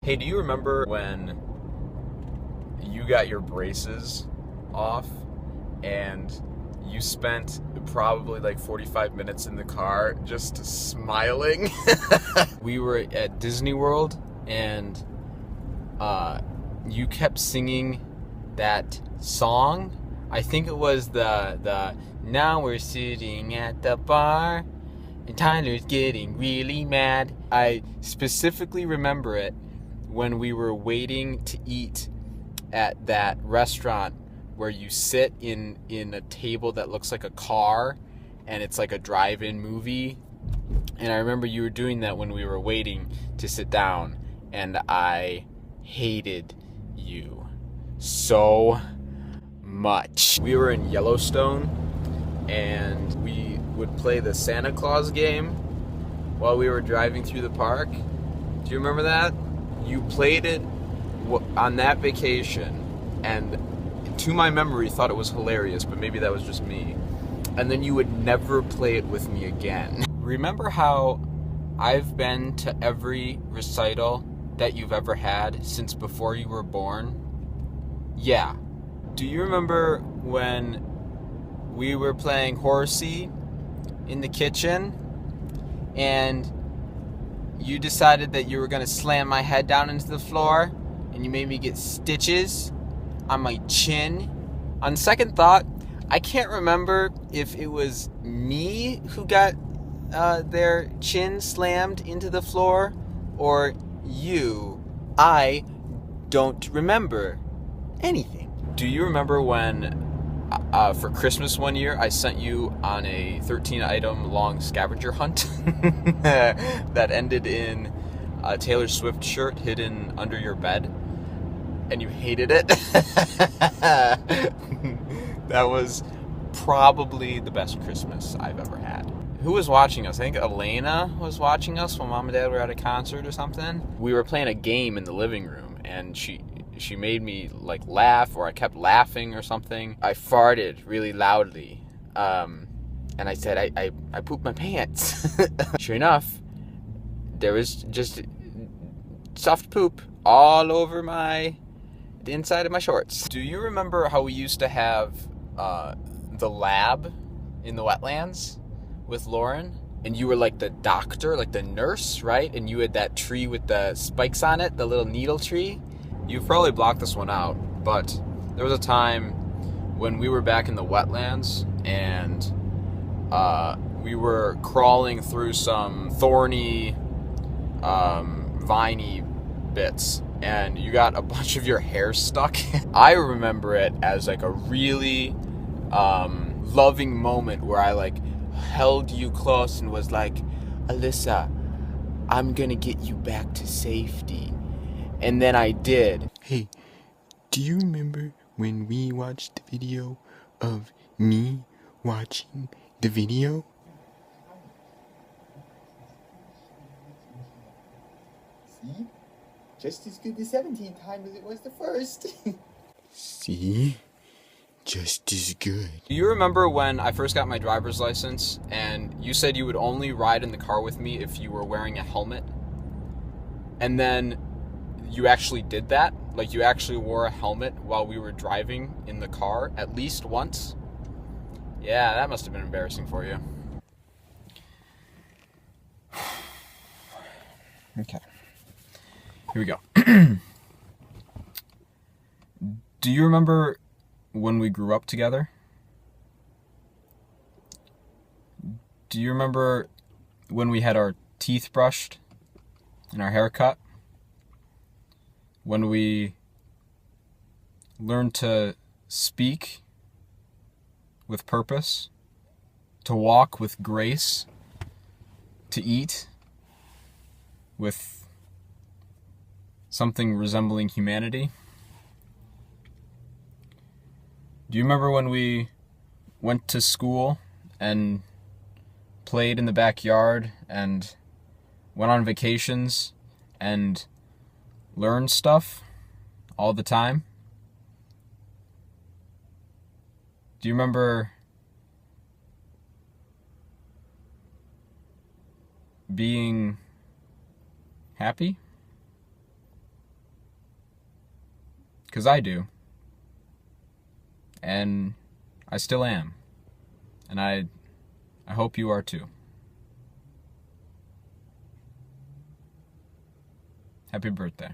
Hey, do you remember when you got your braces off and you spent probably like 45 minutes in the car just smiling? We were at Disney World and you kept singing that song. I think it was the now we're sitting at the bar and Tyler's getting really mad. I specifically remember it when we were waiting to eat at that restaurant where you sit in a table that looks like a car and it's like a drive-in movie. And I remember you were doing that when we were waiting to sit down, and I hated you so much. We were in Yellowstone and we would play the Santa Claus game while we were driving through the park. Do you remember that? You played it on that vacation, and to my memory thought it was hilarious, but maybe that was just me. And then you would never play it with me again. Remember how I've been to every recital that you've ever had since before you were born? Yeah. Do you remember when we were playing horsey in the kitchen and you decided that you were going to slam my head down into the floor and you made me get stitches on my chin? On second thought, I can't remember if it was me who got their chin slammed into the floor or you. I don't remember anything. Do you remember when for Christmas one year I sent you on a 13-item long scavenger hunt that ended in a Taylor Swift shirt hidden under your bed, and you hated it? That was probably the best Christmas I've ever had. Who was watching us? I think Elena was watching us when Mom and Dad were at a concert or something. We were playing a game in the living room, and she made me like laugh, or I kept laughing or something. I farted really loudly, and I said I pooped my pants. Sure enough, there was just soft poop all over the inside of my shorts. Do you remember how we used to have the lab in the wetlands with Lauren? And you were like the doctor, like the nurse, right? And you had that tree with the spikes on it, the little needle tree. You've probably blocked this one out, but there was a time when we were back in the wetlands and we were crawling through some thorny, viney bits, and you got a bunch of your hair stuck. I remember it as like a really loving moment where I like held you close and was like, Alyssa, I'm gonna get you back to safety. And then I did. Hey, do you remember when we watched the video of me watching the video? See? Just as good the 17th time as it was the first. See? Just as good. Do you remember when I first got my driver's license and you said you would only ride in the car with me if you were wearing a helmet? And then you actually did that? Like you actually wore a helmet while we were driving in the car at least once? Yeah, that must have been embarrassing for you. Okay. Here we go. Do you remember when we grew up together? Do you remember when we had our teeth brushed and our hair cut? When we learned to speak with purpose, to walk with grace, to eat with something resembling humanity? Do you remember when we went to school and played in the backyard and went on vacations and learned stuff all the time? Do you remember being happy? 'Cause I do. And I still am. And I hope you are too. Happy birthday.